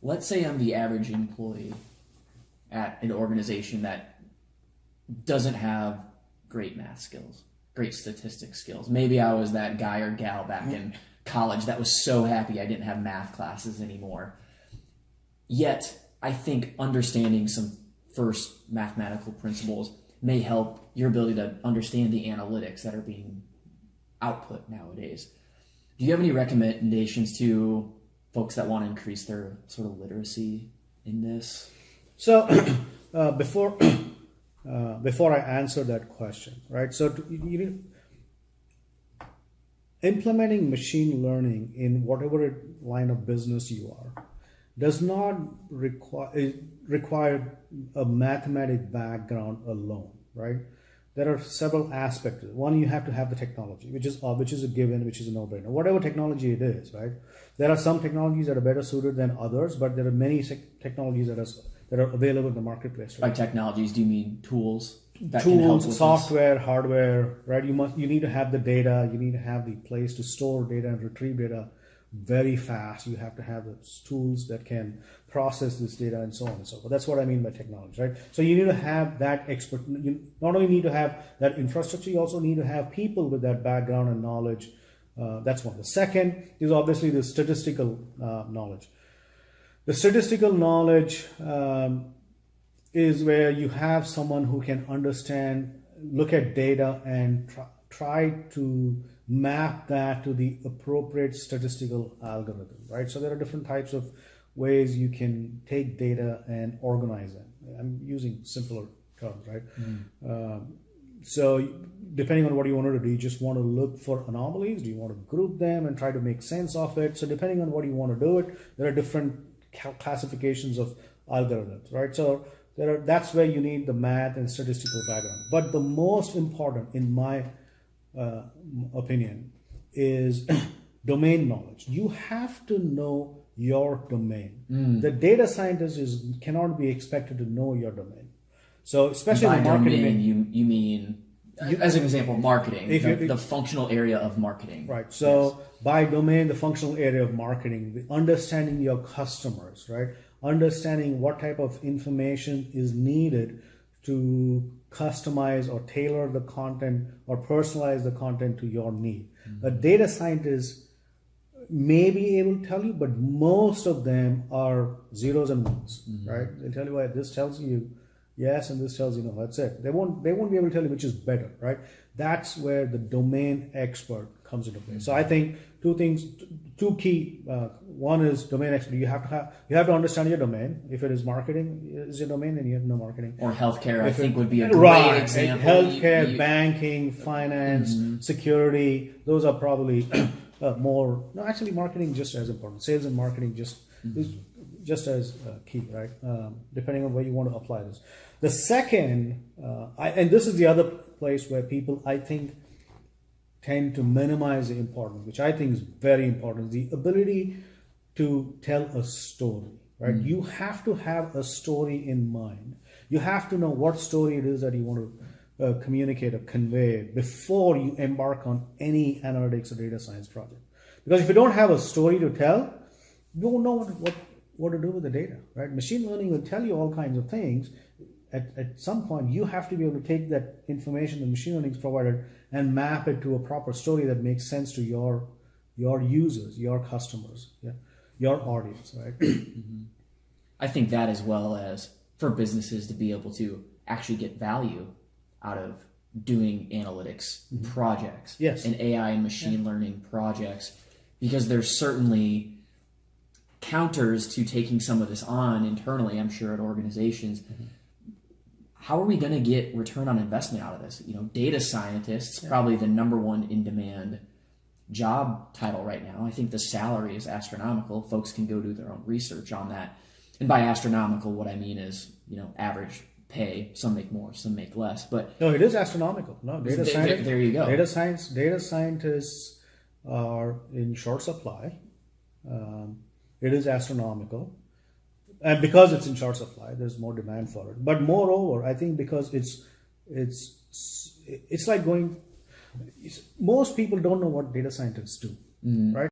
let's say I'm the average employee at an organization that doesn't have great math skills, great statistics skills. Maybe I was that guy or gal back in college that was so happy I didn't have math classes anymore. Yet, I think understanding some first mathematical principles may help your ability to understand the analytics that are being output nowadays. Do you have any recommendations to folks that want to increase their sort of literacy in this? So before I answer that question, right? So implementing machine learning in whatever line of business you are does not require a mathematic background alone, right? There are several aspects. One, you have to have the technology, which is a given, which is a no-brainer. Whatever technology it is, right? There are some technologies that are better suited than others, but there are many technologies that are available in the marketplace. Right? By technologies, do you mean tools? Tools, software, hardware, right? You need to have the data. You need to have the place to store data and retrieve data very fast. You have to have the tools that can process this data and so on and so forth. That's what I mean by technology, right? So you need to have that expert. You not only need to have that infrastructure, you also need to have people with that background and knowledge. That's one. The second is obviously the statistical knowledge. The statistical knowledge is where you have someone who can understand, look at data and try to map that to the appropriate statistical algorithm, right? So there are different types of ways you can take data and organize them. I'm using simpler terms, right? So depending on what you want to do, you just want to look for anomalies? Do you want to group them and try to make sense of it? So depending on what you want to do it, there are different classifications of algorithms, right? So that's where you need the math and statistical background. But the most important, in my opinion, is domain knowledge. You have to know your domain. The data scientist cannot be expected to know your domain. So especially by in marketing, domain, you mean, as an example, marketing, the functional area of marketing. Right. So by domain, the functional area of marketing, understanding your customers, right? Understanding what type of information is needed to customize or tailor the content or personalize the content to your need. A data scientist may be able to tell you, but most of them are zeros and ones, right? They'll tell you why this tells you yes and this tells you no. That's it. They won't be able to tell you which is better, right? That's where the domain expert comes into play. So I think two key. One is domain expert. You have to understand your domain. If it is marketing is your domain, then you have no marketing. Or healthcare, I think would be a great example. Healthcare, banking, finance, security. Those are probably more. No, actually, marketing just as important. Sales and marketing is just as key, right? Depending on where you want to apply this. The second, and this is the other place where people, I think, tend to minimize the importance, which I think is very important, the ability to tell a story, right? You have to have a story in mind. You have to know what story it is that you want to communicate or convey before you embark on any analytics or data science project. Because if you don't have a story to tell, you won't know what to do with the data, right? Machine learning will tell you all kinds of things. At some point, you have to be able to take that information the machine learning is provided and map it to a proper story that makes sense to your users, your customers, your audience, right? I think that, as well as for businesses to be able to actually get value out of doing analytics projects and AI and machine learning projects, because there's certainly counters to taking some of this on internally, I'm sure, at organizations. How are we going to get return on investment out of this? Data scientists, probably the #1 in demand job title right now. I think the salary is astronomical. Folks can go do their own research on that. And by astronomical, what I mean is, average pay. Some make more, some make less. But no, it is astronomical. No, data science. There you go. Data scientists are in short supply. It is astronomical. And because it's in short supply, there's more demand for it. But moreover, I think because it's like going. Most people don't know what data scientists do, right?